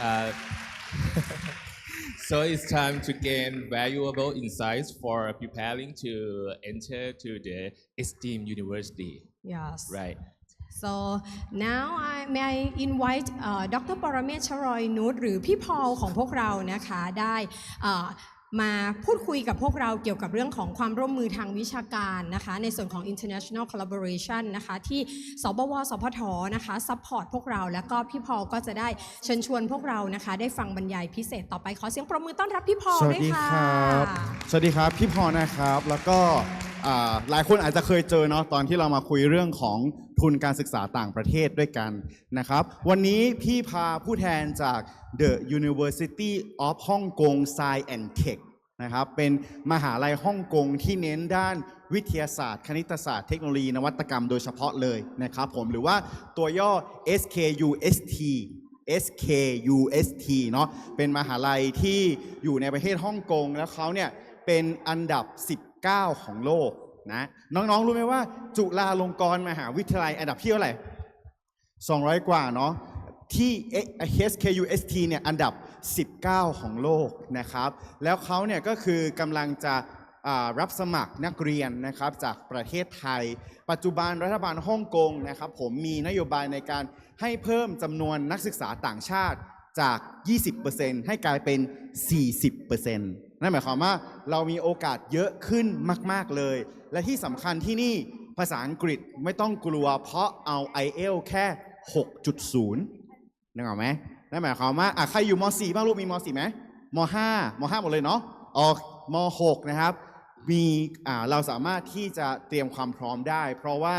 Uh, so it's time to gain valuable insights for preparing to enter to the esteemed university. Yes. Right. So now may I invite Dr. ปรเมศ ชรอยนุชหรือพี่พอลของพวกเรานะคะได้มาพูดคุยกับพวกเราเกี่ยวกับเรื่องของความร่วมมือทางวิชาการนะคะในส่วนของ international collaboration นะคะที่สบวสพทนะคะ support พวกเราแล้วก็พี่พอลก็จะได้เชิญชวนพวกเรานะคะได้ฟังบรรยายพิเศษต่อไปขอเสียงปรบมือต้อนรับพี่พอลด้วยค่ะสวัสดีครับพี่พอลนะครับแล้วก็หลายคนอาจจะเคยเจอเนาะตอนที่เรามาคุยเรื่องของทุนการศึกษาต่างประเทศด้วยกันนะครับวันนี้พี่พาผู้แทนจาก The University of Hong Kong Science and Tech นะครับเป็นมหาลัยฮ่องกงที่เน้นด้านวิทยาศาสตร์คณิตศาสตร์เทคโนโลยีนวัตกรรมโดยเฉพาะเลยนะครับผมหรือว่าตัวย่อ HKUST เนาะเป็นมหาลัยที่อยู่ในประเทศฮ่องกงแล้วเขาเนี่ยเป็นอันดับ19ของโลกนะน้องๆรู้ไหมว่าจุฬาลงกรณ์มหาวิทยาลัยอันดับที่เท่าไหร่200 กว่าเนาะที่ HKUST เนี่ยอันดับ19ของโลกนะครับแล้วเขาเนี่ยก็คือกำลังจะรับสมัครนักเรียนนะครับจากประเทศไทยปัจจุบันรัฐบาลฮ่องกงนะครับผมมีนโยบายในการให้เพิ่มจำนวนนักศึกษาต่างชาติจาก 20% ให้กลายเป็น 40%นั่นหมายความว่าเรามีโอกาสเยอะขึ้นมากๆเลยและที่สำคัญที่นี่ภาษาอังกฤษไม่ต้องกลัวเพราะเอา IELTS แค่ 6.0 นึกออกไหมนั่นหมายความว่าใครอยู่ม.4 บ้างลูกมีม.4 ไหมม.5 หมดเลยเนาะออกม.6 นะครับมีเราสามารถที่จะเตรียมความพร้อมได้เพราะว่า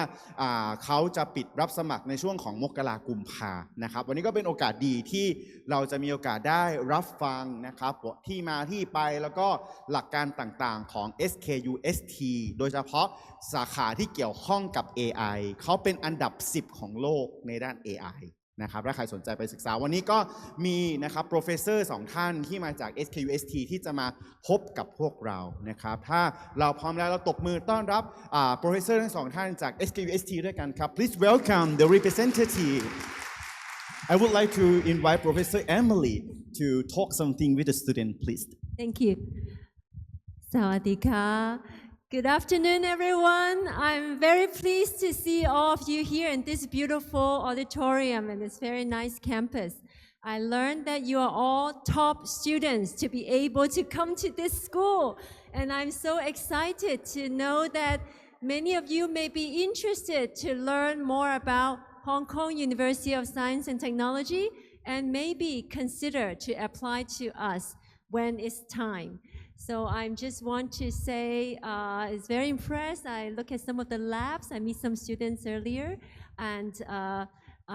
เขาจะปิดรับสมัครในช่วงของมกราคมกุมภานะครับวันนี้ก็เป็นโอกาสดีที่เราจะมีโอกาสได้รับฟังนะครับที่มาที่ไปแล้วก็หลักการต่างๆของ HKUST โดยเฉพาะสาขาที่เกี่ยวข้องกับ AI เขาเป็นอันดับ10ของโลกในด้าน AIนะครับถ้าใครสนใจไปศึกษาวันนี้ก็มีนะครับโปรเฟสเซอร์2ท่านที่มาจาก HKUST ที่จะมาพบกับพวกเรานะครับถ้าเราพร้อมแล้วเราตบมือต้อนรับโปรเฟสเซอร์ทั้ง2ท่านจาก HKUST ด้วยกันครับ Please welcome the representative I would like to invite Professor Emily to talk something with the student please Thank you สวัสดีค่ะ Good afternoon, everyone. I'm very pleased to see all of you here in this beautiful auditorium and this very nice campus. I learned that you are all top students to be able to come to this school. And I'm so excited to know that many of you may be interested to learn more about Hong Kong University of Science and Technology and maybe consider to apply to us when it's time. So I just want to say it's very impressed. I look at some of the labs. I meet some students earlier, and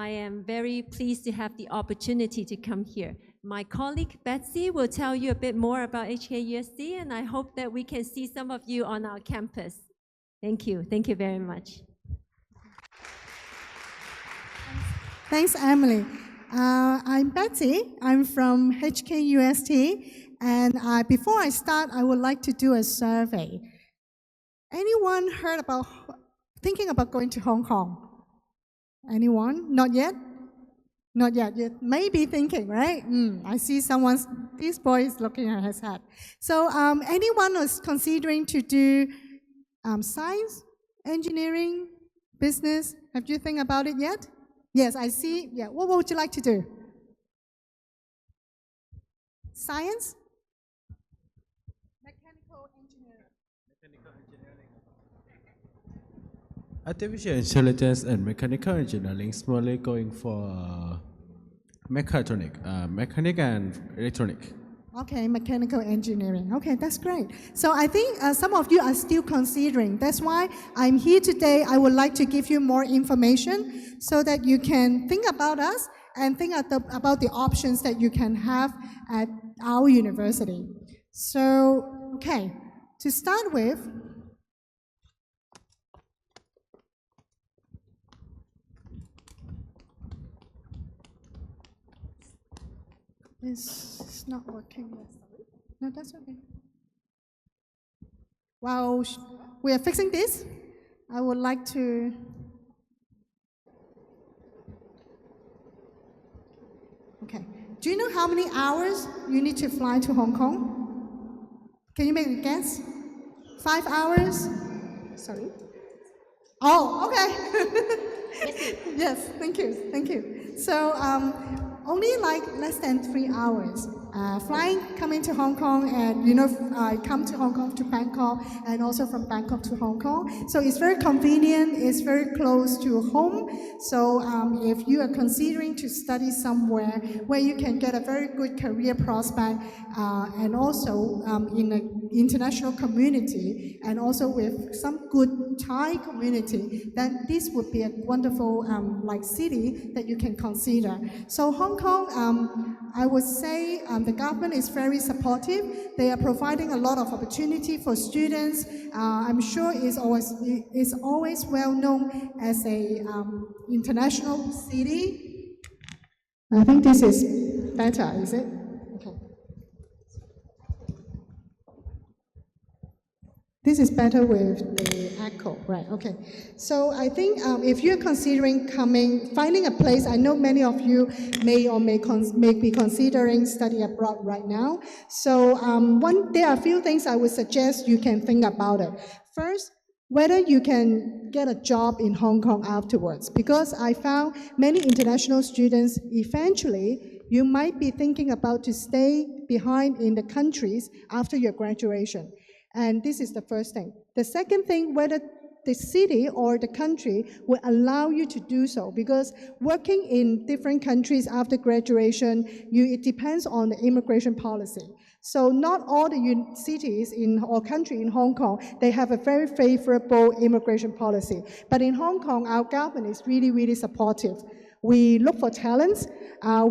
I am very pleased to have the opportunity to come here. My colleague Betsy will tell you a bit more about HKUST, and I hope that we can see some of you on our campus. Thank you. Thank you very much. Thanks, Emily. I'm Betsy. I'm from HKUST. And before I start, I would like to do a survey. Anyone heard about thinking about going to Hong Kong? Anyone? Not yet? Not yet. You may be thinking, right? I see this boy is looking at his head. So anyone who's considering to do science, engineering, business? Have you think about it yet? Yes, I see. Yeah. What would you like to do? Science? Artificial intelligence and mechanical engineering is mostly going for mechanic and electronic. Okay, mechanical engineering. Okay, that's great. So I think some of you are still considering. That's why I'm here today. I would like to give you more information so that you can think about us and think about the options that you can have at our university. So, okay, to start with, it's not working. No, that's okay. While we are fixing this, I would like to Do you know how many hours you need to fly to Hong Kong? Can you make a guess? 5 hours? Sorry? Oh, okay. Yes, thank you. So only like less than 3 hours. Flying coming to Hong Kong and come to Hong Kong to Bangkok and also from Bangkok to Hong Kong. So it's very convenient, it's very close to home. So if you are considering to study somewhere where you can get a very good career prospect and also in an international community and also with some good Thai community, then this would be a wonderful city that you can consider. So Hong Kong, I would say the government is very supportive. They are providing a lot of opportunity for students. I'm sure it's always well known as a international city. I think this is better, is it? Okay. This is better with the echo, right? Okay. So I think if you're considering finding a place, I know many of you may be considering study abroad right now. So there are a few things I would suggest you can think about it. First, whether you can get a job in Hong Kong afterwards, because I found many international students, eventually, you might be thinking about to stay behind in the countries after your graduation. And this is the first thing. The second thing, whether the city or the country will allow you to do so, because working in different countries after graduation, it depends on the immigration policy. So not all the cities or country in Hong Kong, they have a very favorable immigration policy. But in Hong Kong, our government is really, really supportive. We look for talents.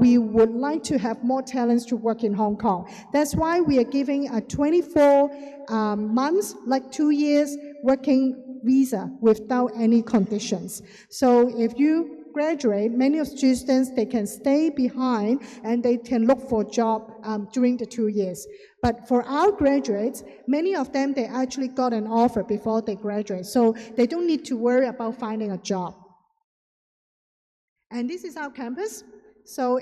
We would like to have more talents to work in Hong Kong. That's why we are giving a 24 months, like 2 years, working visa without any conditions. So if you graduate, many of students, they can stay behind and they can look for a job during the 2 years. But for our graduates, many of them, they actually got an offer before they graduate. So they don't need to worry about finding a job. And this is our campus. So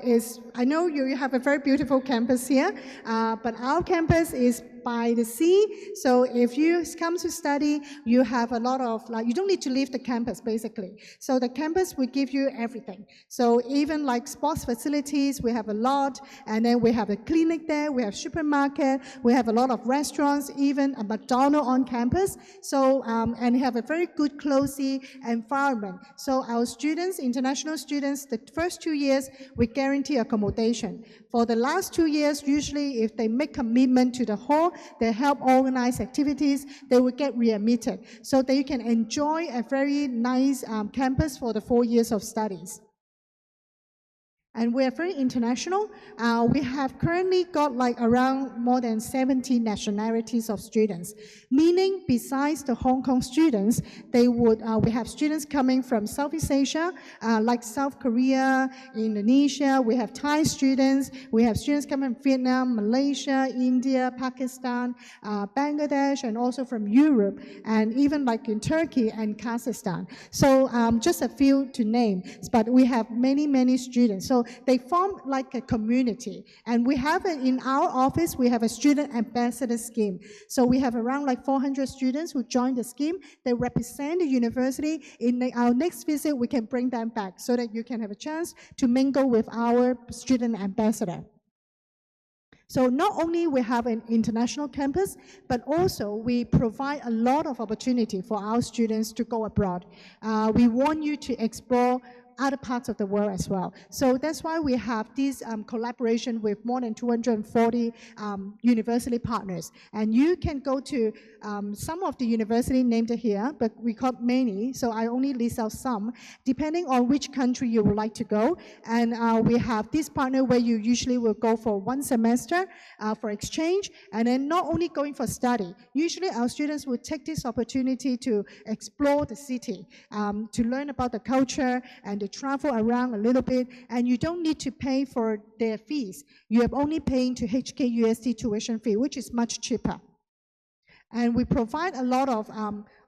I know you have a very beautiful campus here, but our campus is by the sea. So if you come to study, you have a lot of, you don't need to leave the campus, basically. So the campus will give you everything. So even like sports facilities, we have a lot, and then we have a clinic there, we have supermarket, we have a lot of restaurants, even a McDonald's on campus. So, and we have a very good, cozy environment. So our students, international students, the first 2 years, we guarantee accommodation. For the last 2 years, usually if they make commitment to the hall, they help organize activities, they will get readmitted. So that you can enjoy a very nice campus for the 4 years of studies. And we are very international. We have currently got like around more than 70 nationalities of students, meaning besides the Hong Kong students, we have students coming from Southeast Asia, like South Korea, Indonesia. We have Thai students. We have students coming from Vietnam, Malaysia, India, Pakistan, Bangladesh, and also from Europe, and even like in Turkey and Kazakhstan. So just a few to name, but we have many, many students. So they form like a community. And we have in our office, we have a student ambassador scheme. So we have around like 400 students who join the scheme. They represent the university. In our next visit, we can bring them back so that you can have a chance to mingle with our student ambassador. So not only we have an international campus, but also we provide a lot of opportunity for our students to go abroad. We want you to explore other parts of the world as well. So that's why we have this collaboration with more than 240 university partners. And you can go to some of the university named here, but we got many, so I only list out some, depending on which country you would like to go. And we have this partner where you usually will go for 1 semester for exchange, and then not only going for study. Usually our students will take this opportunity to explore the city, to learn about the culture and to travel around a little bit, and you don't need to pay for their fees. You are only paying to HKUST tuition fee, which is much cheaper. And we provide a lot of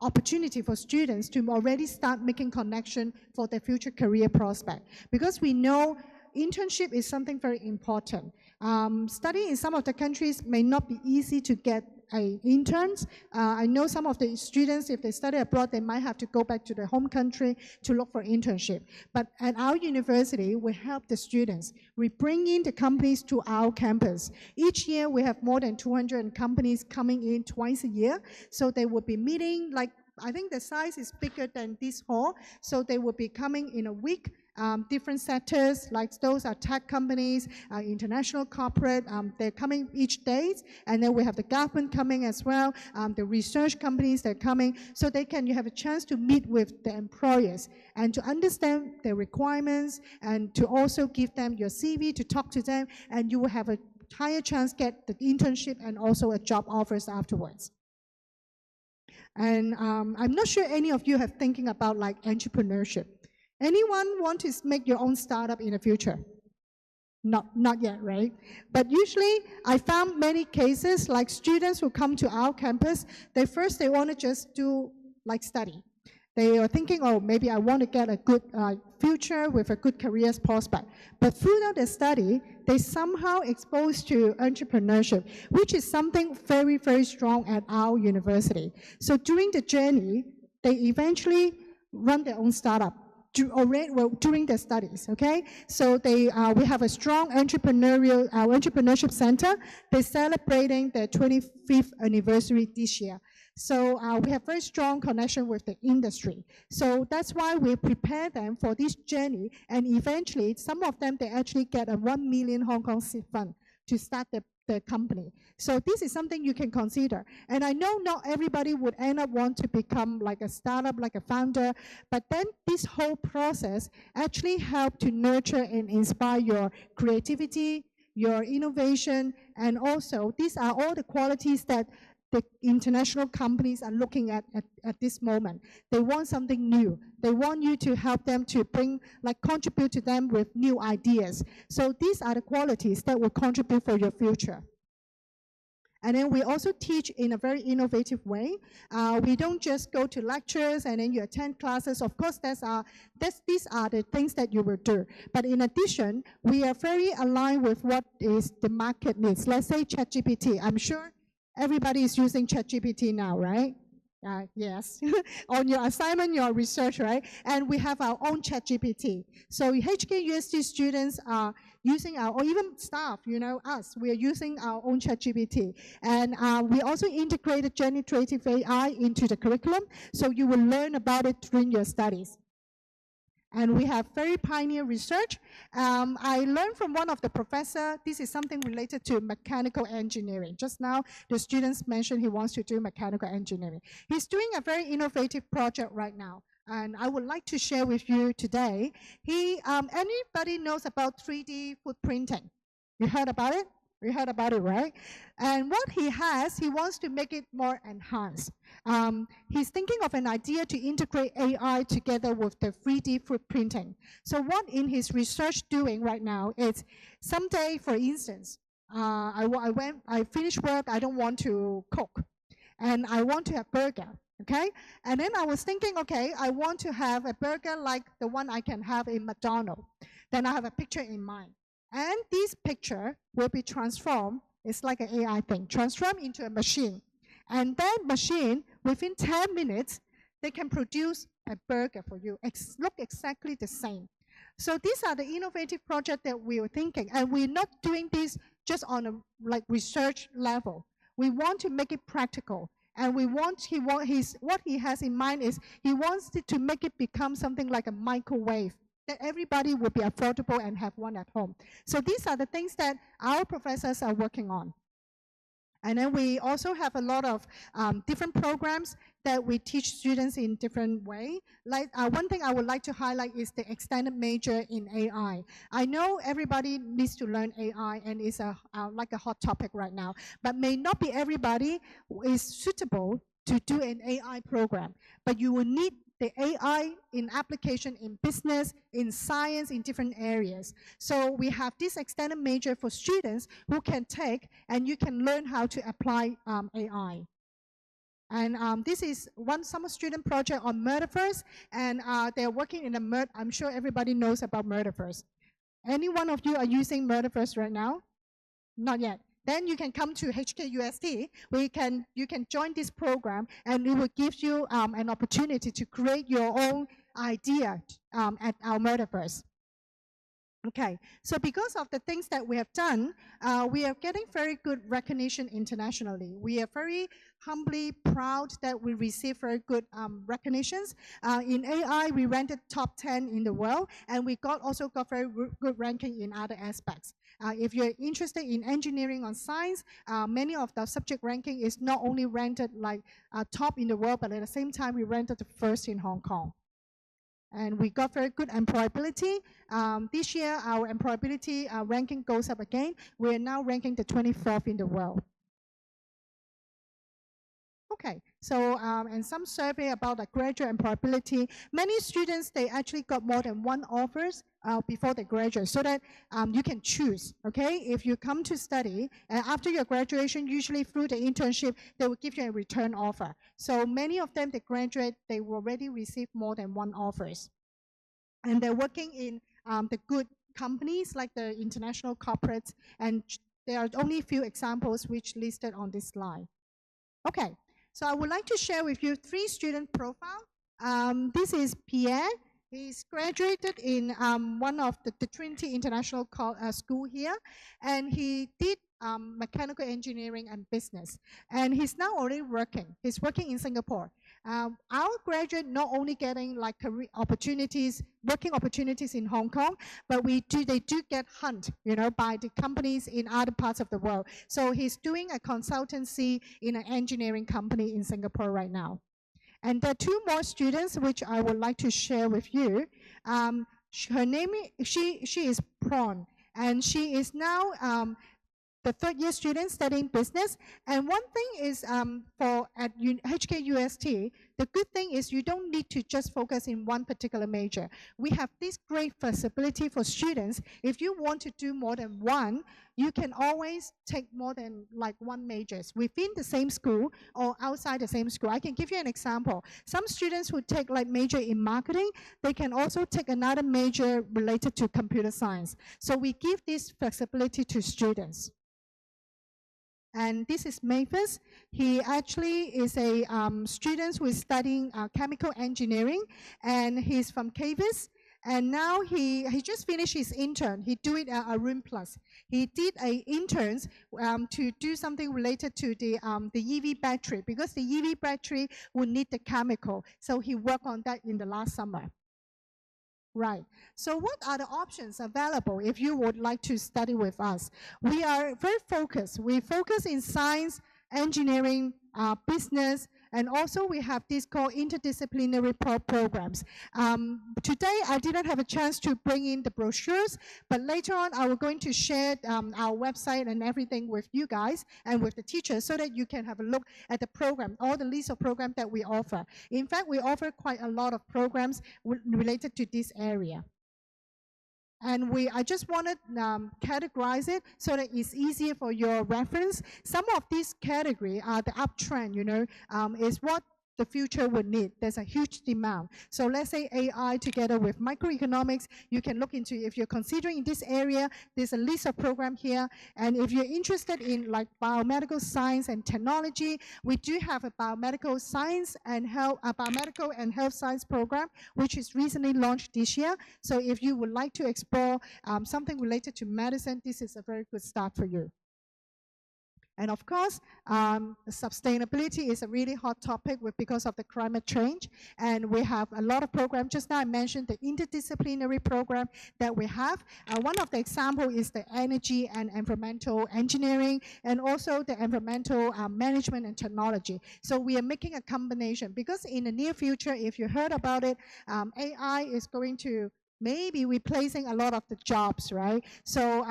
opportunity for students to already start making connection for their future career prospect. Because we know internship is something very important. Studying in some of the countries may not be easy to get interns. I know some of the students, if they study abroad, they might have to go back to their home country to look for internship. But at our university, we help the students. We bring in the companies to our campus. Each year, we have more than 200 companies coming in twice a year. So they will be meeting, like, I think the size is bigger than this hall. So they will be coming in a week. Different sectors, like those are tech companies, international corporate, they're coming each day, and then we have the government coming as well, the research companies, they're coming, so you have a chance to meet with the employers and to understand their requirements and to also give them your CV to talk to them, and you will have a higher chance get the internship and also a job offers afterwards. And I'm not sure any of you have thinking about like entrepreneurship. Anyone want to make your own startup in the future? Not yet, right? But usually, I found many cases like students who come to our campus, they want to just do like study. They are thinking, oh, maybe I want to get a good future with a good career prospect. But throughout the study, they somehow exposed to entrepreneurship, which is something very, very strong at our university. So during the journey, they eventually run their own startup. During their studies, okay? So we have a strong entrepreneurship center. They're celebrating their 25th anniversary this year. So we have very strong connection with the industry. So that's why we prepare them for this journey. And eventually, some of them, they actually get a 1 million Hong Kong seed fund to start the company. So this is something you can consider. And I know not everybody would end up want to become like a startup, like a founder, but then this whole process actually help to nurture and inspire your creativity, your innovation, and also these are all the qualities that the international companies are looking at this moment. They want something new. They want you to help them to contribute to them with new ideas. So these are the qualities that will contribute for your future. And then we also teach in a very innovative way. We don't just go to lectures and then you attend classes. Of course, these are the things that you will do. But in addition, we are very aligned with what is the market needs. Let's say ChatGPT. I'm sure everybody is using ChatGPT now, right? Yes, on your assignment, your research, right? And we have our own ChatGPT. So HKUST students are using or even staff, us, we are using our own ChatGPT. And we also integrated generative AI into the curriculum, so you will learn about it during your studies. And we have very pioneer research. I learned from one of the professors, this is something related to mechanical engineering. Just now, the students mentioned he wants to do mechanical engineering. He's doing a very innovative project right now. And I would like to share with you today. Anybody knows about 3D footprinting? You heard about it? We heard about it, right? And what he wants to make it more enhanced. He's thinking of an idea to integrate AI together with the 3D footprinting. So what in his research doing right now is someday, for instance, I finished work, I don't want to cook, and I want to have burger, okay? And then I was thinking, okay, I want to have a burger like the one I can have in McDonald's. Then I have a picture in mind. And this picture will be transformed, it's like an AI thing, transformed into a machine. And that machine, within 10 minutes, they can produce a burger for you, look exactly the same. So these are the innovative projects that we were thinking. And we're not doing this just on a research level. We want to make it practical. And what he has in mind is he wants to make it become something like a microwave, that everybody will be affordable and have one at home. So these are the things that our professors are working on. And then we also have a lot of different programs that we teach students in different way. Like one thing I would like to highlight is the extended major in AI. I know everybody needs to learn AI and it's like a hot topic right now, but may not be everybody is suitable to do an AI program, but you will need the AI in application in business, in science, in different areas. So we have this extended major for students who can take, and you can learn how to apply AI. And this is one summer student project on Metaverse, and they're working in I'm sure everybody knows about Metaverse. Any one of you are using Metaverse right now? Not yet. Then you can come to HKUST, where you can join this program, and it will give you an opportunity to create your own idea at our Metaverse. Okay, so because of the things that we have done, we are getting very good recognition internationally. We are very humbly proud that we receive very good recognitions. In AI, we ranked top 10 in the world, and we also got very good ranking in other aspects. If you're interested in engineering or science, many of the subject ranking is not only ranked like top in the world, but at the same time, we ranked the first in Hong Kong. And we got very good employability. This year, our employability ranking goes up again. We're now ranking the 24th in the world. Okay, so and some survey about the graduate employability. Many students, they actually got more than one offers before they graduate, so that you can choose, okay? If you come to study, after your graduation, usually through the internship, they will give you a return offer. So many of them, they graduate, they will already receive more than one offers. And they're working in the good companies like the international corporates, and there are only a few examples which listed on this slide. Okay, so I would like to share with you 3 student profiles. This is Pierre. He's graduated in one of the Trinity International School here, and he did mechanical engineering and business. And he's now already working. He's working in Singapore. Our graduate not only getting like career opportunities, working opportunities in Hong Kong, but they do get hunted, you know, by the companies in other parts of the world. So he's doing a consultancy in an engineering company in Singapore right now. And there are 2 more students which I would like to share with you. Her name, she is Prawn, and she is now the 3rd-year student studying business. And one thing is at HKUST, the good thing is you don't need to just focus in one particular major. We have this great flexibility for students. If you want to do more than one, you can always take more than like 1 majors within the same school or outside the same school. I can give you an example. Some students who take like major in marketing, they can also take another major related to computer science. So we give this flexibility to students. And this is Mavis. He actually is a student who is studying chemical engineering, and he's from KVIS. And now he just finished his intern. He do it at Arun Plus. He did a interns to do something related to the EV battery, because the EV battery will need the chemical. So he worked on that in the last summer. Right. So what are the options available if you would like to study with us? We are very focused. We focus in science, engineering, business, and also we have this called interdisciplinary programs. Today, I didn't have a chance to bring in the brochures, but later on, I will going to share our website and everything with you guys and with the teachers, so that you can have a look at the program, all the list of programs that we offer. In fact, we offer quite a lot of programs related to this area. And I just want to categorize it so that it's easier for your reference. Some of these categories are the uptrend, you know, is what the future would need. There's a huge demand. So let's say AI together with microeconomics, you can look into, if you're considering this area, there's a list of programs here. And if you're interested in like biomedical science and technology, we do have a biomedical science and health, biomedical and health science program, which is recently launched this year. So if you would like to explore something related to medicine, this is a very good start for you. And of course, sustainability is a really hot topic because of the climate change. And we have a lot of programs. Just now I mentioned the interdisciplinary program that we have. One of the examples is the energy and environmental engineering, and also the environmental management and technology. So we are making a combination, because in the near future, if you heard about it, AI is going to maybe replacing a lot of the jobs, right? So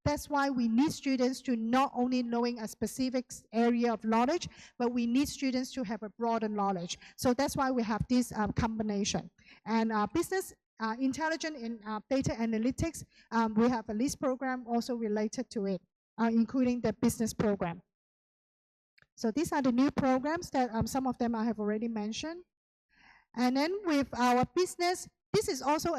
that's why we need students to not only knowing a specific area of knowledge, but we need students to have a broader knowledge. So that's why we have this combination. And business intelligence in data analytics, we have a LIST program also related to it, including the business program. So these are the new programs that some of them I have already mentioned. And then with our business, this is also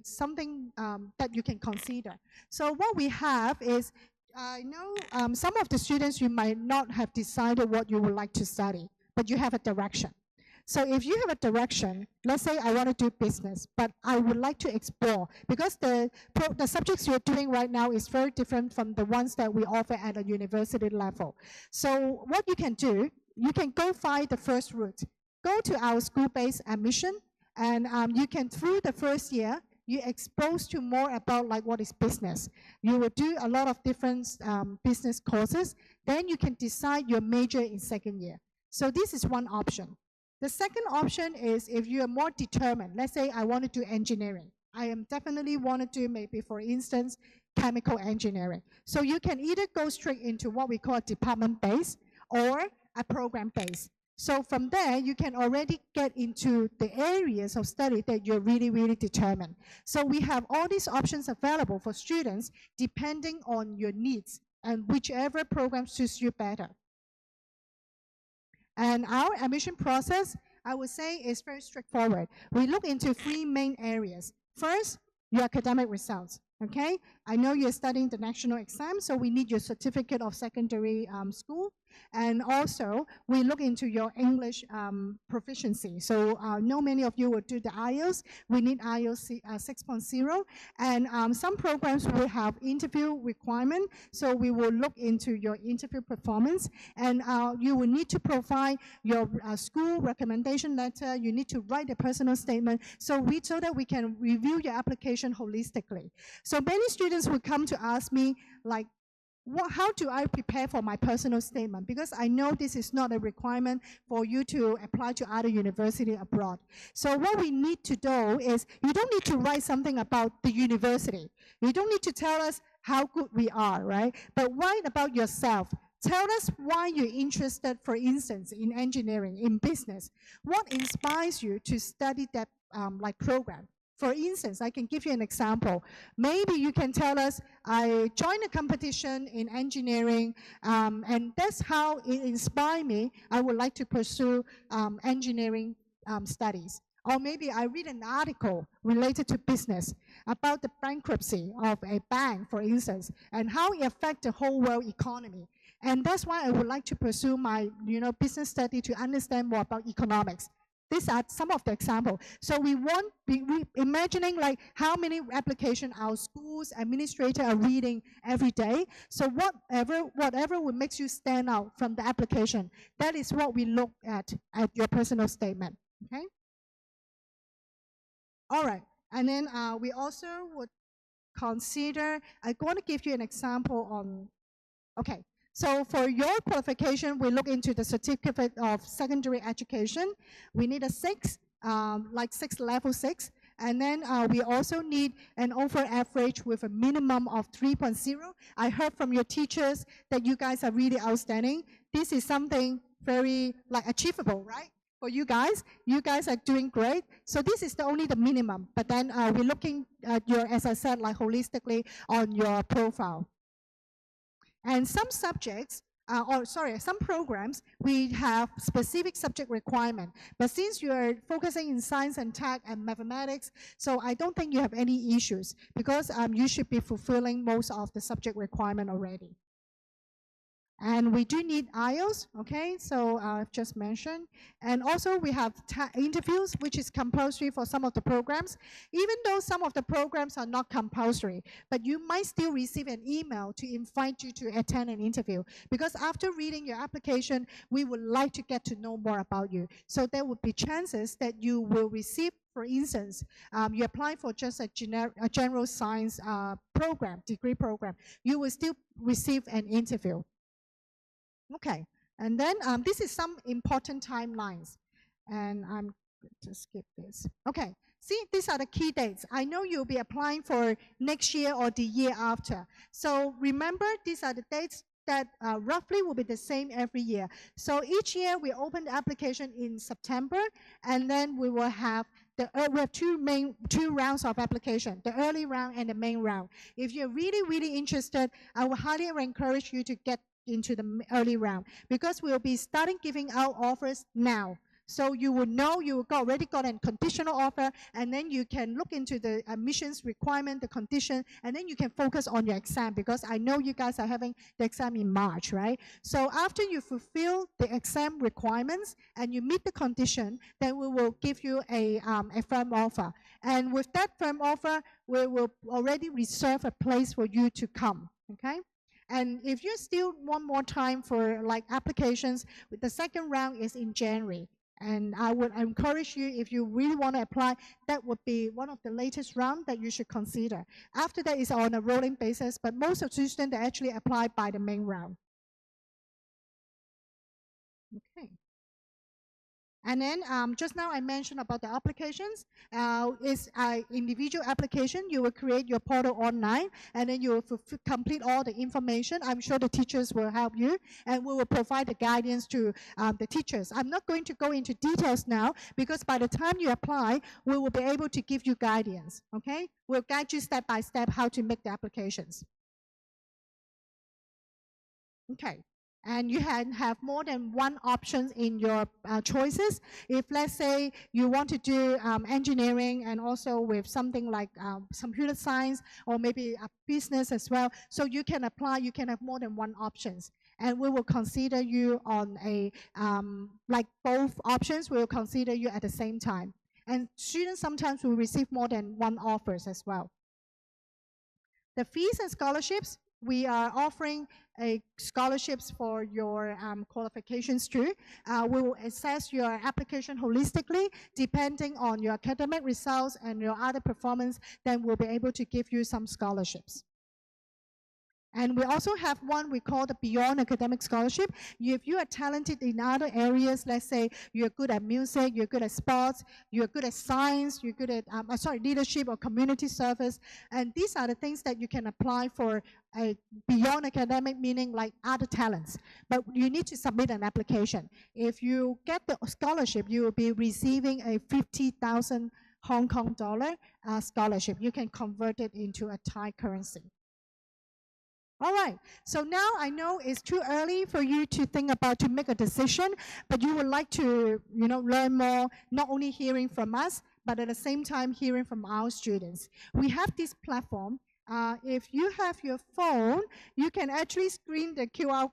something that you can consider. So what we have is, I know some of the students, you might not have decided what you would like to study, but you have a direction. So if you have a direction, let's say I want to do business, but I would like to explore, because the subjects you're doing right now is very different from the ones that we offer at a university level. So what you can do, you can go find the first route. Go to our school-based admission, and you can, through the first year, you're exposed to more about like what is business. You will do a lot of different business courses. Then you can decide your major in second year. So this is one option. The second option is if you are more determined. Let's say I want to do engineering. I am definitely want to do maybe, for instance, chemical engineering. So you can either go straight into what we call department-based or a program-based. So from there, you can already get into the areas of study that you're really, really determined. So we have all these options available for students depending on your needs and whichever program suits you better. And our admission process, I would say, is very straightforward. We look into three main areas. First, your academic results. Okay, I know you're studying the national exam, so we need your certificate of secondary school. And also, we look into your English proficiency. So I know many of you will do the IELTS. We need IELTS 6.0. And some programs will have interview requirement. So we will look into your interview performance. And you will need to provide your school recommendation letter. You need to write a personal statement so that we can review your application holistically. So many students will come to ask me, like, how do I prepare for my personal statement? Because I know this is not a requirement for you to apply to other university abroad. So what we need to do is, you don't need to write something about the university. You don't need to tell us how good we are, right? But write about yourself. Tell us why you're interested, for instance, in engineering, in business. What inspires you to study that program? For instance, I can give you an example. Maybe you can tell us, I joined a competition in engineering, and that's how it inspired me. I would like to pursue engineering studies. Or maybe I read an article related to business about the bankruptcy of a bank, for instance, and how it affects the whole world economy. And that's why I would like to pursue my business study to understand more about economics. These are some of the examples. So we want, imagining like how many applications our schools administrators are reading every day. So whatever will makes you stand out from the application, that is what we look at your personal statement. Okay. All right. And then we also would consider, I'm going to give you an example on, okay. So for your qualification, we look into the certificate of secondary education. We need a 6, level 6. And then we also need an overall average with a minimum of 3.0. I heard from your teachers that you guys are really outstanding. This is something very achievable, right? For you guys are doing great. So this is only the minimum. But then we're looking at your, as I said, holistically on your profile. And some subjects, some programs, we have specific subject requirement. But since you are focusing in science and tech and mathematics, so I don't think you have any issues because you should be fulfilling most of the subject requirement already. And we do need IELTS, okay, so I've just mentioned. And also we have interviews, which is compulsory for some of the programs, even though some of the programs are not compulsory, but you might still receive an email to invite you to attend an interview. Because after reading your application, we would like to get to know more about you. So there would be chances that you will receive, for instance, you apply for just a general science program, degree program, you will still receive an interview. Okay, and then this is some important timelines. And I'm going to skip this. Okay, see, these are the key dates. I know you'll be applying for next year or the year after. So remember, these are the dates that roughly will be the same every year. So each year we open the application in September, and then we will have we have two rounds of application, the early round and the main round. If you're really, really interested, I would highly encourage you to get into the early round because we'll be starting giving out offers now. So you will know you already got a conditional offer, and then you can look into the admissions requirement, the condition, and then you can focus on your exam, because I know you guys are having the exam in March, right? So after you fulfill the exam requirements and you meet the condition, then we will give you a firm offer. And with that firm offer, we will already reserve a place for you to come, okay? And if you still want more time for like applications, the second round is in January. And I would encourage you, if you really want to apply, that would be one of the latest round that you should consider. After that is on a rolling basis, but most of the students, they actually apply by the main round. Okay. And then just now I mentioned about the applications. It's an individual application. You will create your portal online, and then you will complete all the information. I'm sure the teachers will help you, and we will provide the guidance to the teachers. I'm not going to go into details now, because by the time you apply, we will be able to give you guidance, okay? We'll guide you step by step how to make the applications. Okay. And you have more than one option in your choices. If let's say you want to do engineering and also with something like computer science, or maybe a business as well, so you can apply, you can have more than one options. And we will consider you on a, like both options, we will consider you at the same time. And students sometimes will receive more than one offers as well. The fees and scholarships, we are offering scholarships for your qualifications too. We will assess your application holistically, depending on your academic results and your other performance, then we'll be able to give you some scholarships. And we also have one we call the Beyond Academic Scholarship. If you are talented in other areas, let's say you're good at music, you're good at sports, you're good at science, you're good at leadership or community service, and these are the things that you can apply for a beyond academic, meaning like other talents. But you need to submit an application. If you get the scholarship, you will be receiving a 50,000 Hong Kong dollar scholarship. You can convert it into a Thai currency. All right, so now I know it's too early for you to think about to make a decision, but you would like to, learn more, not only hearing from us, but at the same time hearing from our students. We have this platform. If you have your phone, you can actually scan the QR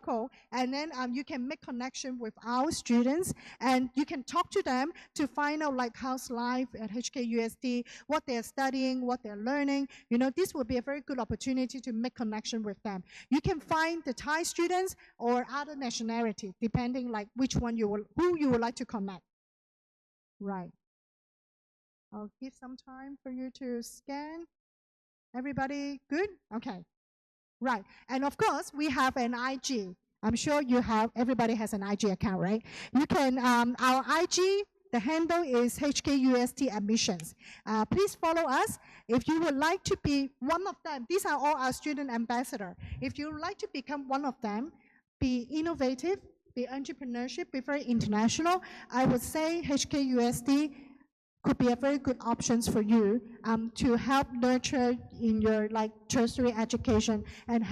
code, and then you can make connection with our students, and you can talk to them to find out like how's life at HKUST, what they're studying, what they're learning. This would be a very good opportunity to make connection with them. You can find the Thai students or other nationality, depending like which one who you would like to connect. Right. I'll give some time for you to scan. Everybody good? Okay. Right. And of course, we have an IG. I'm sure everybody has an IG account, right? You can, our IG, the handle is HKUST Admissions. Please follow us. If you would like to be one of them, these are all our student ambassadors. If you would like to become one of them, be innovative, be entrepreneurship, be very international, I would say HKUST could be a very good options for you to help nurture in your tertiary education, and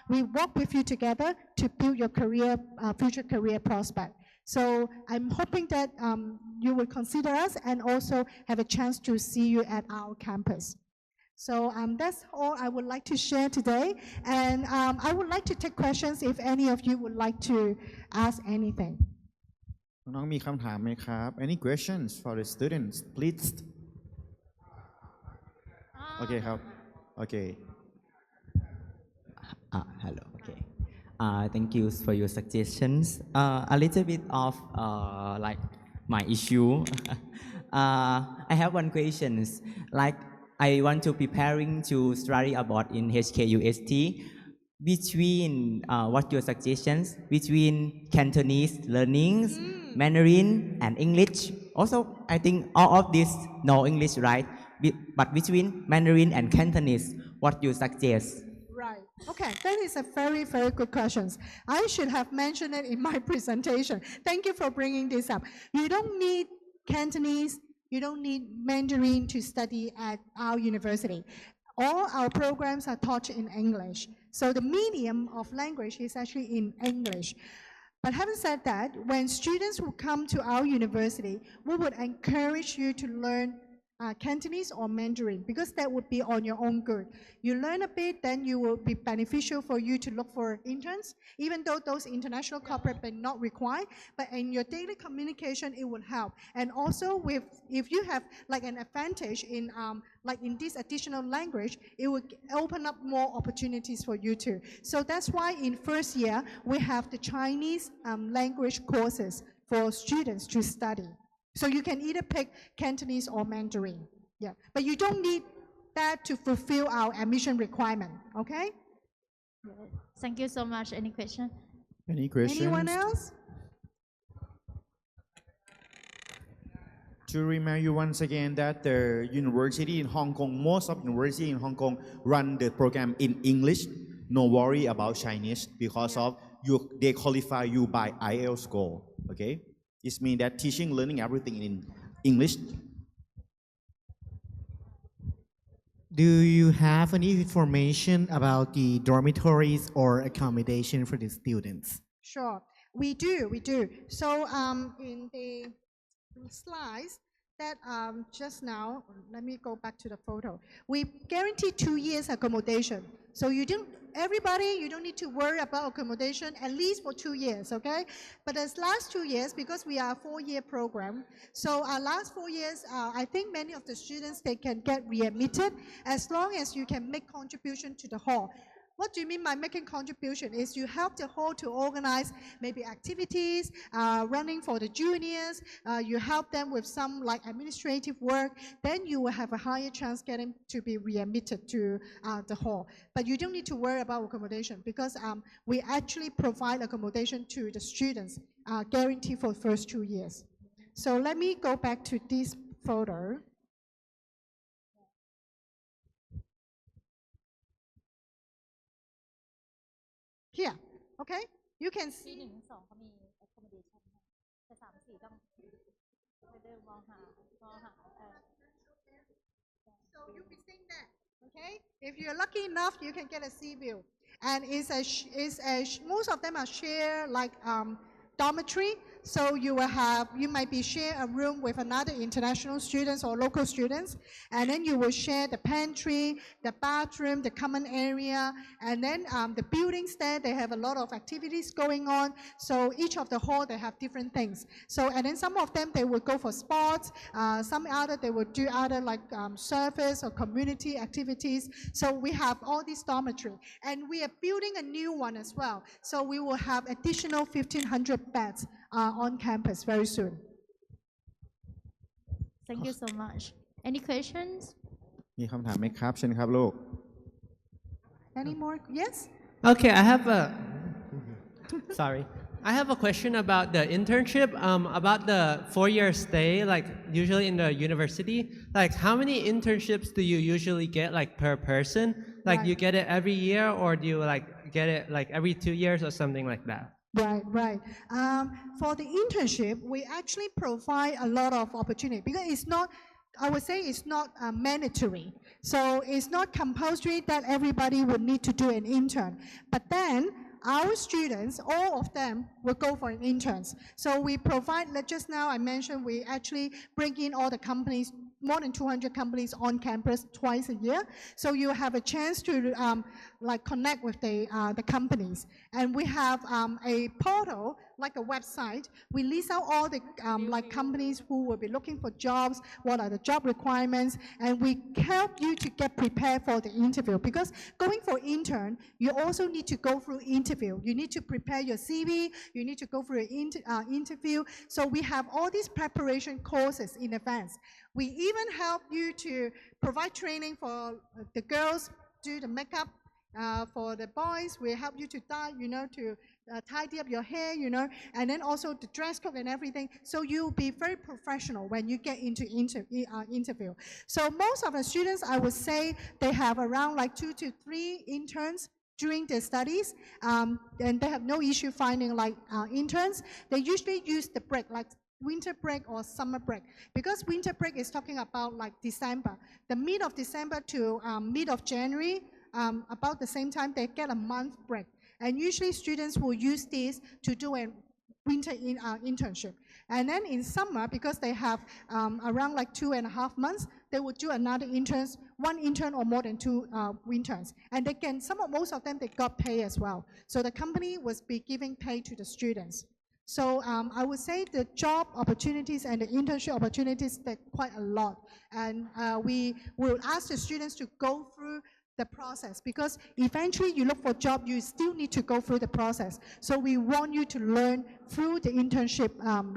we work with you together to build your future career prospect. So I'm hoping that you will consider us and also have a chance to see you at our campus. So that's all I would like to share today, and I would like to take questions if any of you would like to ask anything. น้องมีคำถามไหมครับ Any questions for the students please โอเคครับโอเค Hello. Okay. Thank you for your suggestions. A little bit of like my issue. I have one question. Like I want to preparing to study abroad in HKUST. Between what your suggestions between Cantonese learnings, Mandarin and English. Also, I think all of this know English, right? But between Mandarin and Cantonese, what you suggest? Right. Okay, that is a very, very good question. I should have mentioned it in my presentation. Thank you for bringing this up. You don't need Cantonese, you don't need Mandarin to study at our university. All our programs are taught in English. So the medium of language is actually in English. But having said that, when students will come to our university, we would encourage you to learn Cantonese or Mandarin, because that would be on your own good. You learn a bit, then you will be beneficial for you to look for interns, even though those international corporate may not require, but in your daily communication, it would help. And also, if you have like an advantage in like in this additional language, it would open up more opportunities for you too. So that's why in first year, we have the Chinese language courses for students to study. So you can either pick Cantonese or Mandarin. Yeah, but you don't need that to fulfill our admission requirement, okay? Thank you so much. Any question? Any questions? Anyone else? To remind you once again that the university in Hong Kong, most of university in Hong Kong run the program in English. No worry about Chinese because of they qualify you by IELTS score, okay? It means that teaching, learning everything in English. Do you have any information about the dormitories or accommodation for the students? Sure, we do. So in the slides that just now, let me go back to the photo. We guarantee 2 years accommodation. So you don't need to worry about accommodation at least for 2 years, okay? But as last 2 years, because we are a 4-year program, so our last 4 years, I think many of the students, they can get readmitted as long as you can make contribution to the hall. What do you mean by making contribution? Is you help the hall to organize maybe activities, running for the juniors, you help them with some like administrative work, then you will have a higher chance getting to be readmitted to the hall. But you don't need to worry about accommodation because we actually provide accommodation to the students, guaranteed for the first 2 years. So let me go back to this photo. Here, okay? You can see. 1 2เขามี accommodation ให้แต่3 4ต้องไปเดินมองหา So you be staying there, okay? If you're lucky enough, you can get a sea view. And most of them are share like dormitory. So you might be share a room with another international students or local students, and then you will share the pantry, the bathroom, the common area, and then the buildings there, they have a lot of activities going on. So each of the hall, they have different things. So, and then some of them, they will go for sports, some other, they will do other like service or community activities. So we have all these dormitory, and we are building a new one as well. So we will have additional 1,500 beds on campus very soon. Thank you so much. Any questions? มีคำถามไหมครับเชิญครับลูก Any more? Yes? Okay, I have a sorry. I have a question about the internship, about the 4-year stay, like usually in the university. Like how many internships do you usually get like per person? Like you get it every year or do you like get it like every 2 years or something like that? Right. For the internship, we actually provide a lot of opportunity because it's not, I would say it's not mandatory. So it's not compulsory that everybody would need to do an intern. But then our students, all of them will go for an interns. So we provide, like just now I mentioned, we actually bring in all the companies, more than 200 companies on campus twice a year. So you have a chance to like connect with the companies. And we have a portal, like a website. We list out all the like companies who will be looking for jobs, what are the job requirements, and we help you to get prepared for the interview. Because going for intern, you also need to go through interview. You need to prepare your CV, you need to go through an interview. So we have all these preparation courses in advance. We even help you to provide training for the girls, do the makeup. For the boys, we help you to dye, to tidy up your hair, and then also the dress code and everything. So you'll be very professional when you get into interview. So most of the students, I would say, they have around like 2 to 3 interns during their studies, and they have no issue finding like interns. They usually use the break, like winter break or summer break, because winter break is talking about like December, the mid of December to mid of January. About the same time, they get a month break. And usually students will use this to do a internship. And then in summer, because they have around like 2.5 months, they would do another one intern or more than 2 interns. And they can, most of them, they got pay as well. So the company was be giving pay to the students. So I would say the job opportunities and the internship opportunities, they're quite a lot. And we will ask the students to go through the process, because eventually you look for a job, you still need to go through the process. So we want you to learn through the internship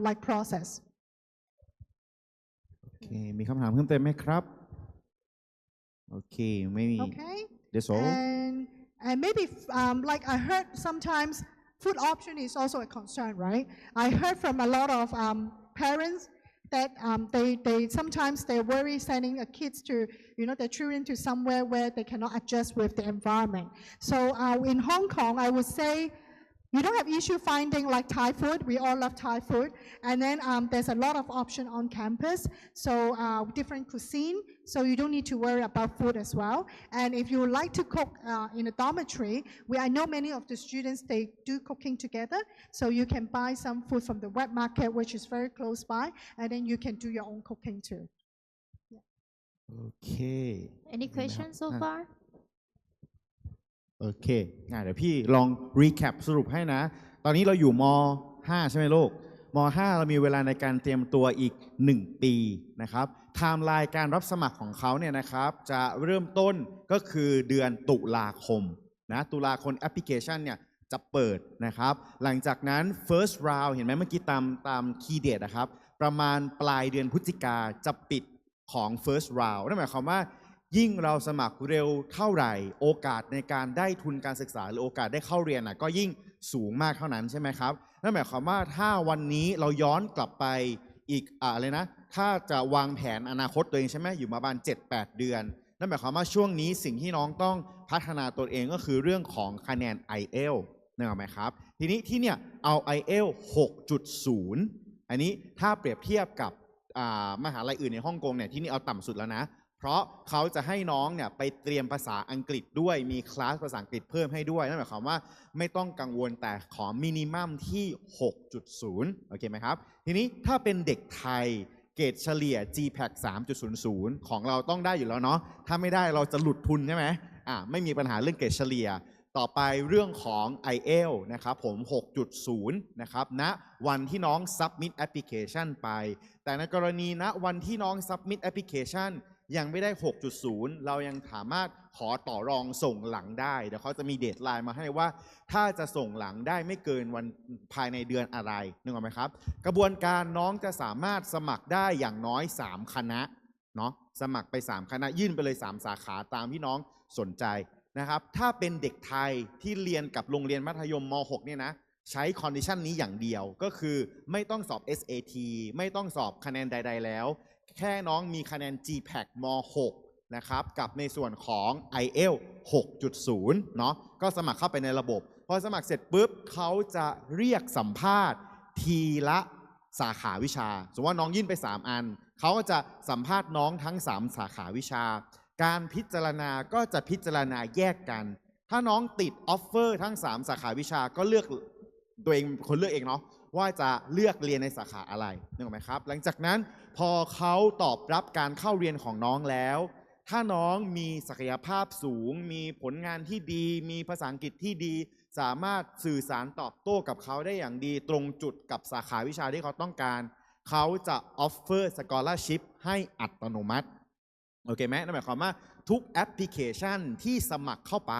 like process. โอเคมีคำถามเพิ่มเติมไหมครับโอเคไม่มี Okay. That's all. And maybe like I heard sometimes food option is also a concern, right? I heard from a lot of parents that they sometimes they're worried sending their kids to, their children to somewhere where they cannot adjust with the environment. So in Hong Kong, I would say you don't have issue finding like Thai food. We all love Thai food. And then there's a lot of option on campus. So different cuisine. So you don't need to worry about food as well. And if you would like to cook in a dormitory, I know many of the students, they do cooking together. So you can buy some food from the wet market, which is very close by. And then you can do your own cooking too. โอเค Any questions so far? โอเคเดี๋ยวพี่ลอง recap สรุปให้นะ ตอนนี้เราอยู่ม.5 ใช่ไหมลูกม.5 เรามีเวลาในการเตรียมตัวอีก1 ปีนะครับไทม์ไลน์การรับสมัครของเขาเนี่ยนะครับจะเริ่มต้นก็คือเดือนตุลาคมนะตุลาคมแอปพลิเคชันเนี่ยจะเปิดนะครับหลังจากนั้น first round เห็นไหมเมื่อกี้ตาม key date นะครับประมาณปลายเดือนพฤศจิกาจะปิดของ first round นั่นหมายความว่ายิ่งเราสมัครเร็วเท่าไหร่โอกาสในการได้ทุนการศึกษาหรือโอกาสได้เข้าเรียนก็ยิ่งสูงมากเท่านั้นใช่ไหมครับนั่นหมายความว่าถ้าวันนี้เราย้อนกลับไปอีกอะไรนะถ้าจะวางแผนอนาคตตัวเองใช่ไหมอยู่มาประมาณ 7-8 เดือนนั่นหมายความว่าช่วงนี้สิ่งที่น้องต้องพัฒนาตัวเองก็คือเรื่องของคะแนน IELTS นึกออกไหมครับทีนี้ที่เนี่ยเอา IELTS 6.0 อันนี้ถ้าเปรียบเทียบกับมหาลัยอื่นในฮ่องกงเนี่ยที่นี่เอาต่ำสุดแล้วนะเพราะเขาจะให้น้องเนี่ยไปเตรียมภาษาอังกฤษด้วยมีคลาสภาษาอังกฤษเพิ่มให้ด้วยนั่นหมายความว่าไม่ต้องกังวลแต่ขอมินิมัมที่ 6.0 โอเคไหมครับทีนี้ถ้าเป็นเด็กไทยเกรดเฉลี่ย GPAC 3.00 ของเราต้องได้อยู่แล้วเนาะถ้าไม่ได้เราจะหลุดทุนใช่ไหมไม่มีปัญหาเรื่องเกรดเฉลี่ยต่อไปเรื่องของ IELTS นะครับผม 6.0 นะครับณวันที่น้อง submit application ไปแต่ในกรณีณวันที่น้อง submit applicationยังไม่ได้ 6.0 เรายังสามารถขอต่อรองส่งหลังได้เดี๋ยวเขาจะมีเดทไลน์มาให้ว่าถ้าจะส่งหลังได้ไม่เกินวันภายในเดือนอะไรนึกออกไหมครับกระบวนการน้องจะสามารถสมัครได้อย่างน้อย3 คณะเนาะสมัครไป3 คณะยื่นไปเลย3 สาขาตามที่น้องสนใจนะครับถ้าเป็นเด็กไทยที่เรียนกับโรงเรียนมัธยมม.6 เนี่ยนะใช้คอนดิชันนี้อย่างเดียวก็คือไม่ต้องสอบ SAT ไม่ต้องสอบคะแนนใดๆแล้วแค่น้องมีคะแนน GPAC ม.6 นะครับกับในส่วนของ IELTS 6.0 เนาะก็สมัครเข้าไปในระบบพอสมัครเสร็จปุ๊บเขาจะเรียกสัมภาษณ์ทีละสาขาวิชาสมมติว่าน้องยื่นไป3 อันเขาก็จะสัมภาษณ์น้องทั้ง3 สาขาวิชาการพิจารณาก็จะพิจารณาแยกกันถ้าน้องติดออฟเฟอร์ทั้ง3 สาขาวิชาก็เลือกตัวเองคนเลือกเองเนาะว่าจะเลือกเรียนในสาขาอะไรนึกออกไหมครับหลังจากนั้นพอเขาตอบรับการเข้าเรียนของน้องแล้วถ้าน้องมีศักยภาพสูงมีผลงานที่ดีมีภาษาอังกฤษที่ดีสามารถสื่อสารตอบโต้กับเขาได้อย่างดีตรงจุดกับสาขาวิชาที่เขาต้องการเขาจะออฟเฟอร์สกอลาร์ชิพให้อัตโนมัติโอเคไหมนั่นหมายความว่าทุกแอปพลิเคชันที่สมัครเข้าไป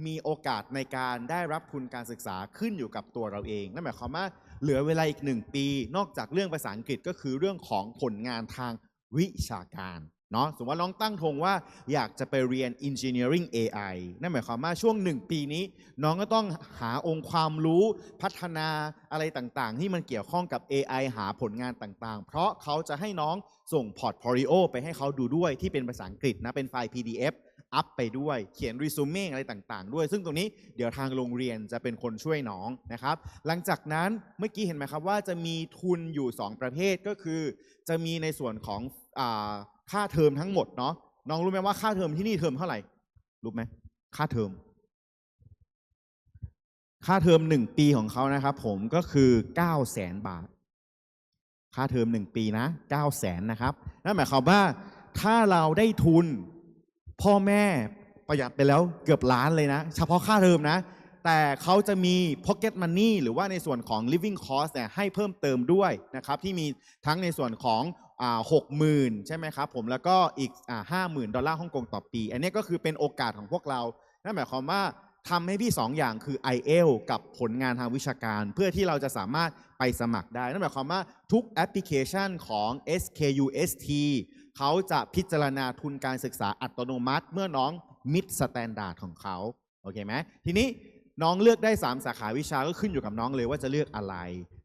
มีโอกาสในการได้รับทุนการศึกษาขึ้นอยู่กับตัวเราเองนั่นหมายความว่าเหลือเวลาอีก1 ปีนอกจากเรื่องภาษาอังกฤษก็คือเรื่องของผลงานทางวิชาการเนาะสมมติว่าน้องตั้งธงว่าอยากจะไปเรียน Engineering AI นั่นหมายความว่าช่วง1 ปีนี้น้องก็ต้องหาองค์ความรู้พัฒนาอะไรต่างๆที่มันเกี่ยวข้องกับ AI หาผลงานต่างๆเพราะเขาจะให้น้องส่งพอร์ตโฟลิโอไปให้เขาดูด้วยที่เป็นภาษาอังกฤษนะเป็นไฟล์ PDFอัพไปด้วยเขียนรีซูเม่อะไรต่างๆด้วยซึ่งตรงนี้เดี๋ยวทางโรงเรียนจะเป็นคนช่วยน้องนะครับหลังจากนั้นเมื่อกี้เห็นไหมครับว่าจะมีทุนอยู่2 ประเภทก็คือจะมีในส่วนของค่าเทอมทั้งหมดเนาะน้องรู้ไหมว่าค่าเทอมที่นี่เทอมเท่าไหร่รู้ไหมค่าเทอม ค่าเทอม1 ปีของเขานะครับผมก็คือ900,000 บาทค่าเทอม1 ปีนะ900,000นะครับนั่นหมายความว่าถ้าเราได้ทุนพ่อแม่ประหยัดไปแล้วเกือบล้านเลยนะเฉพาะค่าเทอมนะแต่เขาจะมี pocket money หรือว่าในส่วนของ living cost เนี่ยให้เพิ่มเติมด้วยนะครับที่มีทั้งในส่วนของ60,000 ใช่ไหมครับผมแล้วก็อีก$50,000 ฮ่องกงต่อปีอันนี้ก็คือเป็นโอกาสของพวกเรานั่นหมายความว่าทำให้พี่2 อย่างคือ IELTS กับผลงานทางวิชาการเพื่อที่เราจะสามารถไปสมัครได้นั่นหมายความว่าทุกแอปพลิเคชันของ HKUST เขาจะพิจารณาทุนการศึกษาอัตโนมัติเมื่อน้องมิดสแตนดาร์ดของเขาโอเคไหมทีนี้น้องเลือกได้3 สาขาวิชาก็ขึ้นอยู่กับน้องเลยว่าจะเลือกอะไร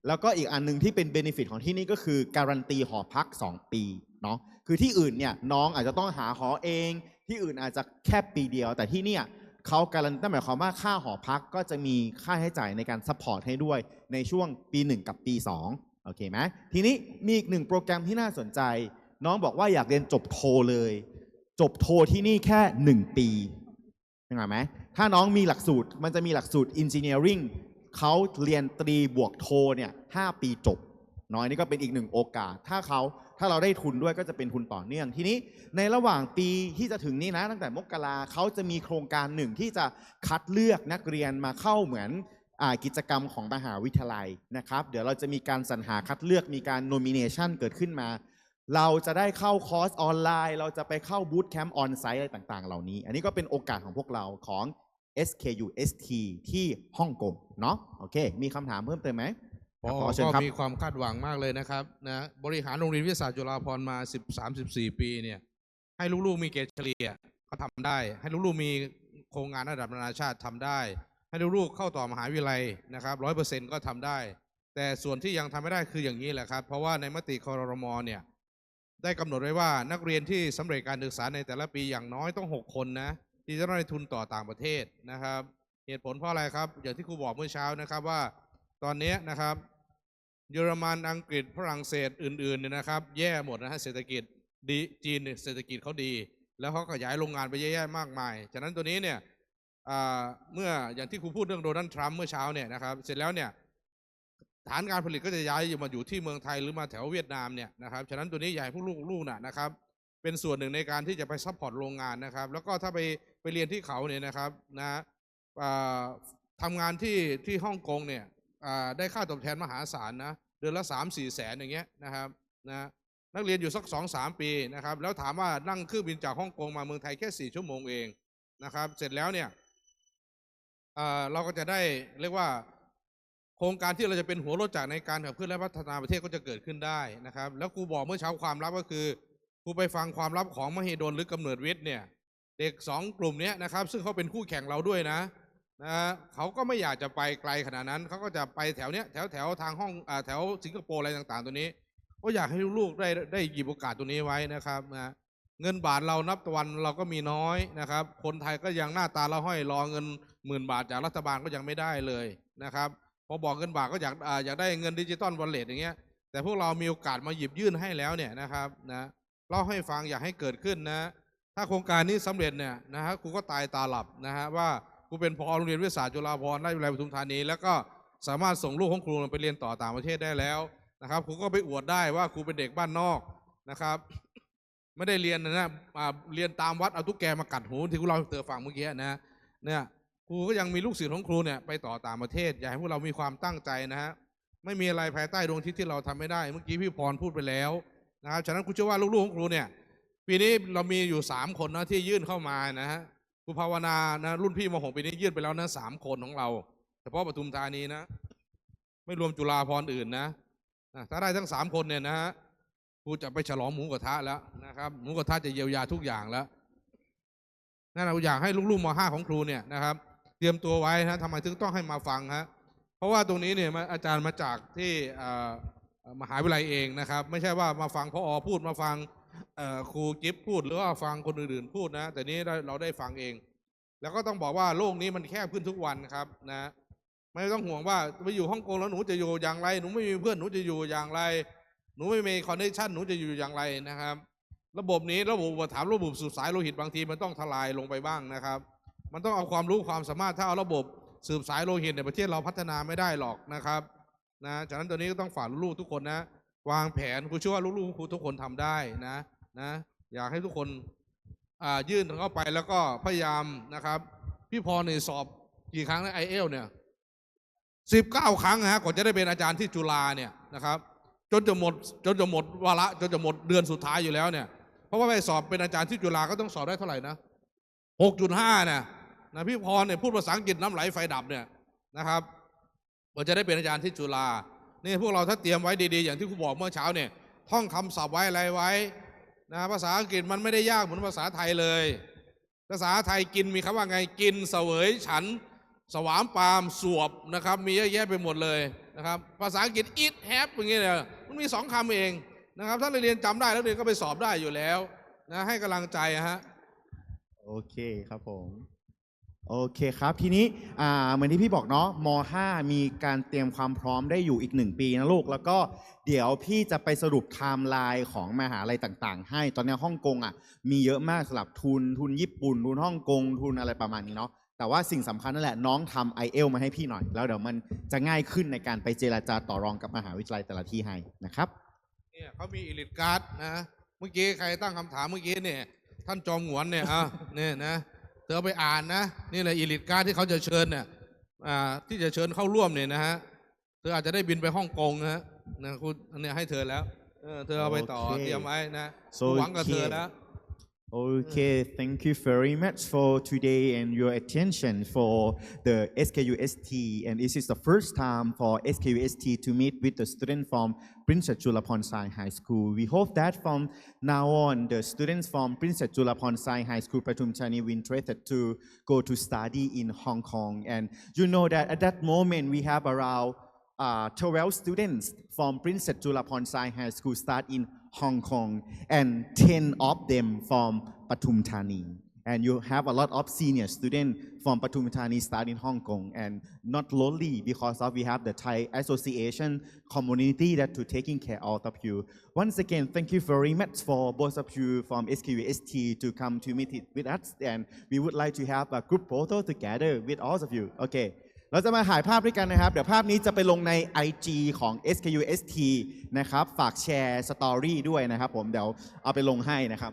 แล้วก็อีกอันนึงที่เป็นเบเนฟิตของที่นี่ก็คือการันตีหอพัก2 ปีเนาะคือที่อื่นเนี่ยน้องอาจจะต้องหาหอเองที่อื่นอาจจะแค่ปีเดียวแต่ที่เนี่ยเขาการันตีหมายความว่าค่าหอพักก็จะมีค่าใช้จ่ายในการซัพพอร์ตให้ด้วยในช่วงปี1กับปี2โอเคไหมทีนี้มีอีก1 โปรแกรมที่น่าสนใจน้องบอกว่าอยากเรียนจบโทเลยจบโทที่นี่แค่1 ปีเห็นไหมถ้าน้องมีหลักสูตรมันจะมีหลักสูตร Engineering เขาเรียนตรีบวกโทเนี่ย5 ปีจบน้อยนี่ก็เป็นอีก1 โอกาสถ้าเราได้ทุนด้วยก็จะเป็นทุนต่อเนื่องทีนี้ในระหว่างปีที่จะถึงนี้นะตั้งแต่มกราเขาจะมีโครงการหนึ่งที่จะคัดเลือกนักเรียนมาเข้าเหมือนกิจกรรมของมหาวิทยาลัยนะครับเดี๋ยวเราจะมีการสรรหาคัดเลือกมีการ nomination เกิดขึ้นมาเราจะได้เข้าคอร์สออนไลน์เราจะไปเข้าบูตแคมป์ออนไซต์อะไรต่างๆเหล่านี้อันนี้ก็เป็นโอกาสของพวกเราของ HKUST ที่ฮ่องกงเนาะโอเคมีคำถามเพิ่มเติมไหมก็มีความคาดหวังมากเลยนะครับนะบริหารโรงเรียนวิทยาศาสตร์จุฬาภรณ์มา13-14 ปีเนี่ยให้ลูกๆมีเกรดเฉลี่ยเขาทำได้ให้ลูกๆมีโครงงานระดับนานาชาติทำได้ให้ลูกๆเข้าต่อมหาวิทยาลัยนะครับ100%ก็ทำได้แต่ส่วนที่ยังทำไม่ได้คืออย่างนี้แหละครับเพราะว่าในมติครม.เนี่ยได้กำหนดไว้ว่านักเรียนที่สำเร็จการศึกษาในแต่ละปีอย่างน้อยต้อง6 คนนะที่จะได้ทุนต่อต่างประเทศนะครับเหตุผลเพราะอะไรครับอย่างที่ครูบอกเมื่อเช้านะครับว่าตอนนี้นะครับเยอรมันอังกฤษฝรั่งเศสอื่นๆเนี่ยนะครับแย่หมดนะฮะเศรษฐกิจดีจีนเศรษฐกิจเขาดีแล้วเขาขยายโรงงานไปเยอะแยะมากมายฉะนั้นตัวนี้เนี่ยเมื่ออย่างที่ครูพูดเรื่องโดนัลด์ทรัมป์เมื่อเช้าเนี่ยนะครับเสร็จแล้วเนี่ยฐานการผลิตก็จะย้ายมาอยู่ที่เมืองไทยหรือมาแถวเวียดนามเนี่ยนะครับฉะนั้นตัวนี้อยากให้พวกลูกนะครับเป็นส่วนหนึ่งในการที่จะไปซัพพอร์ตโรงงานนะครับแล้วก็ถ้าไปเรียนที่เขาเนี่ยนะครับนะทำงานที่ฮ่องกงเนี่ยได้ค่าตอบแทนมหาศาลนะเดือนละ3-4 แสนอย่างเงี้ยนะครับนะนักเรียนอยู่สัก2-3 ปีนะครับแล้วถามว่านั่งเครื่องบินจากฮ่องกงมาเมืองไทยแค่4 ชั่วโมงเองนะครับเสร็จแล้วเนี่ยเราก็จะได้เรียกว่าโครงการที่เราจะเป็นหัวรถจักรในการขับเคลื่อนและพัฒนาประเทศก็จะเกิดขึ้นได้นะครับแล้วครูบอกเมื่อเช้าความลับก็คือครูไปฟังความลับของมหิดลหรือกำเนิดวิทย์เนี่ยเด็ก2 กลุ่มนี้นะครับซึ่งเขาเป็นคู่แข่งเราด้วยนะเขาก็ไม่อยากจะไปไกลขนาดนั้นเขาก็จะไปแถวเนี้ยแถวทางห้องแถวสิงคโปร์อะไรต่างๆตัวนี้ก็อยากให้ลูกๆได้หยิบโอกาสตัวนี้ไว้นะครับนะเงินบาทเรานับวันเราก็มีน้อยนะครับคนไทยก็ยังหน้าตาละห้อยรอเงิน10,000 บาทจากรัฐบาลก็ยังไม่ได้เลยนะครับพอบอกเงินบาทก็อยากได้เงินดิจิตอลวอลเล็ตอย่างเงี้ยแต่พวกเรามีโอกาสมาหยิบยื่นให้แล้วเนี่ยนะครับนะเล่าให้ฟังอยากให้เกิดขึ้นนะถ้าโครงการนี้สำเร็จเนี่ยนะฮะครูก็ตายตาหลับนะฮะว่าครูเป็นผอโรงเรียนวิทยาศาสตร์จุฬาภรณ์ราชวิทยาลัยปทุมธานีแล้วก็สามารถส่งลูกของครูไปเรียนต่อต่างประเทศได้แล้วนะครับครูก็ไปอวดได้ว่าครูเป็นเด็กบ้านนอกนะครับไม่ได้เรียนนะเรียนตามวัดเอาตุ๊กแกมากัดหูที่ครูเล่าให้เธอฟังเมื่อกี้นะเนี่ยครูก็ยังมีลูกศิษย์ของครูเนี่ยไปต่อต่างประเทศอยากให้พวกเรามีความตั้งใจนะฮะไม่มีอะไรภายใต้ดวงอาทิตย์ที่เราทำไม่ได้เมื่อกี้พี่พรพูดไปแล้วนะครับฉะนั้นครูเชื่อว่าลูกๆของครูเนี่ยปีนี้เรามีอยู่3 คนนะที่ยื่นเข้ามานะฮะครูภาวนานะรุ่นพี่ม.6 ปีนี้ยื่นไปแล้วนะ3 คนของเราเฉพาะปทุมธานีนะไม่รวมจุฬาภรณ์อื่นนะถ้าได้ทั้ง3 คนเนี่ยนะฮะครูจะไปฉลองหมูกระทะแล้วนะครับหมูกระทะจะเยียวยาทุกอย่างแล้วนั่นเราอยากให้ลูกๆม.5 ของครูเนี่ยนะครับเตรียมตัวไว้นะทำไมถึงต้องให้มาฟังฮะเพราะว่าตรงนี้เนี่ยอาจารย์มาจากที่มหาวิทยาลัยเองนะครับไม่ใช่ว่ามาฟังผอ.พูดมาฟังครูกิฟพูดหรือว่าฟังคนอื่นๆพูดนะแต่นี้เราได้ฟังเองแล้วก็ต้องบอกว่าโลกนี้มันแคบขึ้นทุกวันครับนะไม่ต้องห่วงว่าไปอยู่ฮ่องกงแล้วหนูจะอยู่อย่างไรหนูไม่มีเพื่อนหนูจะอยู่อย่างไรหนูไม่มีคอนเนคชั่นหนูจะอยู่อย่างไรนะครับระบบนี้ระบบอุปถัมภ์ระบบสืบสายโลหิตบางทีมันต้องทลายลงไปบ้างนะครับมันต้องเอาความรู้ความสามารถถ้าเอาระบบ สืบสายโลหิตในประเทศเราพัฒนาไม่ได้หรอกนะครับนะฉะนั้นตัวนี้ก็ต้องฝากลูกๆทุกคนนะวางแผนครูเชื่อว่าลูกๆครูทุกคนทำได้นะอยากให้ทุกคนยื่นเข้าไปแล้วก็พยายามนะครับพี่พรเนี่ยสอบกี่ครั้งนะIELTSเนี่ย19 ครั้งฮะก่อนจะได้เป็นอาจารย์ที่จุฬาเนี่ยนะครับจนจะหมดวาระจนจะหมดเดือนสุดท้ายอยู่แล้วเนี่ยเพราะว่าไปสอบเป็นอาจารย์ที่จุฬาก็ต้องสอบได้เท่าไหร่นะ 6.5 นะพี่พรเนี่ยพูดภาษาอังกฤษน้ำไหลไฟดับเนี่ยนะครับก่อนจะได้เป็นอาจารย์ที่จุฬานี่พวกเราถ้าเตรียมไว้ดีๆอย่างที่ครูบอกเมื่อเช้าเนี่ยท่องคำศัพท์ไว้อะไรไว้นะภาษาอังกฤษมันไม่ได้ยากเหมือนภาษาไทยเลยภาษาไทยกินมีคำว่าไงกินเสวยฉันสวามปามสวบนะครับมีเยอะแยะไปหมดเลยนะครับภาษาอังกฤษ eat have อย่างเงี้ยมันมี2 คำเองนะครับถ้าเรียนจำได้แล้วเรียนก็ไปสอบได้อยู่แล้วนะให้กำลังใจฮะโอเคครับผมโอเคครับทีนี้เหมือนที่พี่บอกเนาะม.5 มีการเตรียมความพร้อมได้อยู่อีก1 ปีนะลูกแล้วก็เดี๋ยวพี่จะไปสรุปไทม์ไลน์ของมหาลัยต่างๆให้ตอนนี้ฮ่องกงมีเยอะมากสำหรับทุนญี่ปุ่นทุนฮ่องกงทุนอะไรประมาณนี้เนาะแต่ว่าสิ่งสำคัญนั่นแหละน้องทำ IELTS มาให้พี่หน่อยแล้วเดี๋ยวมันจะง่ายขึ้นในการไปเจรจาต่อรองกับมหาวิทยาลัยแต่ละที่ให้นะครับเนี่ยเขามีอิลิทการ์ดนะเมื่อกี้ใครตั้งคำถามเมื่อกี้เนี่ยท่านจอมหงวนเนี่ยเนี่ยนะเธอไปอ่านนะนี่แหละอิลิทการ์ดที่เขาจะเชิญเนี่ยที่จะเชิญเข้าร่วมเนี่ยนะฮะเธออาจจะได้บินไปฮ่องกงนะคุณเนี่ยให้เธอแล้วเธอเอาไปต่อเตรียมไว้นะหวังกับเธอแล้วOkay, thank you very much for today and your attention for the HKUST. And this is the first time for HKUST to meet with the student from Princess Chulaponsai High School. We hope that from now on, the students from Princess Chulaponsai High School, Pathum Thani, will interested to go to study in Hong Kong. And you know that at that moment, we have around 12 students from Princess Chulaponsai High School start in Hong Kong, and 10 of them from Pathum Thani. And you have a lot of senior students from Pathum Thani start in Hong Kong, and not lonely because of we have the Thai Association community that to taking care of you. Once again, thank you very much for both of you from HKUST to come to meet it with us, and we would like to have a group photo together with all of you. Okay. เราจะมาถ่ายภาพด้วยกันนะครับเดี๋ยวภาพนี้จะไปลงใน IG ของ HKUST นะครับฝากแชร์สตอรี่ด้วยนะครับผมเดี๋ยวเอาไปลงให้นะครับ